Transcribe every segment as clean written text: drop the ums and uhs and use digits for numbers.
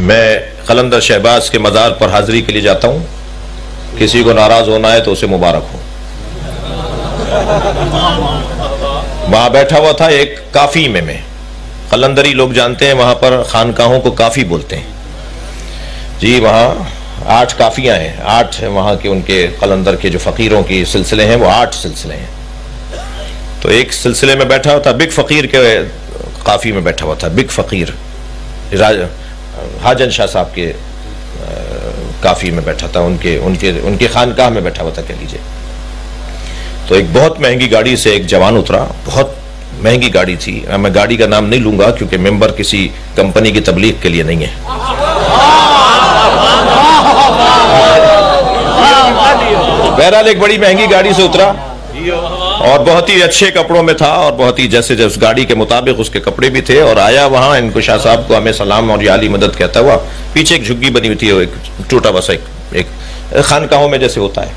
मैं कलंदर शहबाज के मज़ार पर हाजिरी के लिए जाता हूँ। किसी को नाराज होना है तो उसे मुबारक हो। वहां बैठा हुआ था एक काफी में कलंदरी लोग जानते हैं, वहां पर खानकाहों को काफी बोलते हैं जी। वहां 8 काफियां हैं, 8 वहां के उनके कलंदर के जो फकीरों की सिलसिले हैं वो 8 सिलसिले हैं। तो एक सिलसिले में बैठा हुआ था, बिग फकीर के काफी में बैठा हुआ था। बिग फकीर हाजन शाह साहब के काफी में बैठा था, उनके खानकाह में बैठा हुआ था कह लीजिए। तो एक बहुत महंगी गाड़ी से एक जवान उतरा, बहुत महंगी गाड़ी थी। मैं गाड़ी का नाम नहीं लूंगा क्योंकि मेंबर किसी कंपनी की तबलीग के लिए नहीं है। बहरहाल एक बड़ी महंगी गाड़ी से उतरा और बहुत ही अच्छे कपड़ों में था और बहुत ही जैसे उस गाड़ी के मुताबिक उसके कपड़े भी थे। और आया वहां इनको शाह साहब को हमें सलाम और या अली मदद कहता हुआ। पीछे एक झुग्गी बनी हुई थी, एक टूटा बसा एक खानकाहों में जैसे होता है,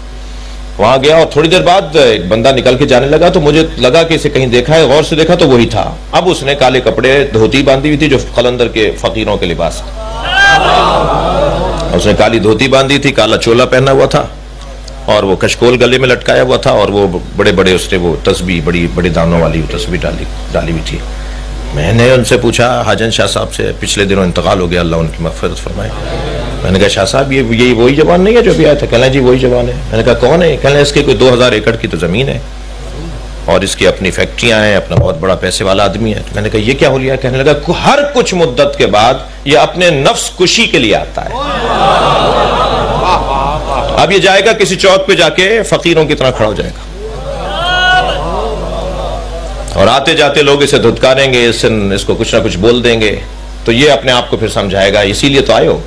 वहां गया। और थोड़ी देर बाद एक बंदा निकल के जाने लगा, तो मुझे लगा कि इसे कहीं देखा है। गौर से देखा तो वही था। अब उसने काले कपड़े, धोती बांधी हुई थी जो कलंदर के फकीरों के लिबास, उसने काली धोती बांधी थी, काला चोला पहना हुआ था और वो कशकोल गले में लटकाया हुआ था। और वो बड़े बड़े उसने वो तस्बीह, बड़ी दानों वाली तस्बीह डाली हुई थी। मैंने उनसे पूछा, हाजन शाह साहब से पिछले दिनों इंतकाल हो गया, अल्लाह उनकी मग़फ़िरत फरमाए। मैंने कहा, शाह साहब ये वही जवान नहीं है जो भी आया था? कहना जी वही जवान है। मैंने कहा कौन है? कहना इसके कोई 2000 एकड़ की तो ज़मीन है और इसकी अपनी फैक्ट्रियां हैं, अपना बहुत बड़ा पैसे वाला आदमी है। तो मैंने कहा ये क्या हो लिया? कहने लगा हर कुछ मुद्दत के बाद ये अपने नफ्स खुशी के लिए आता है। अब ये जाएगा किसी चौक पे जाके फकीरों की तरह खड़ा हो जाएगा और आते जाते लोग इसे धुतकारेंगे, इसको कुछ ना कुछ बोल देंगे, तो ये अपने आप को फिर समझाएगा इसीलिए तो आए हो।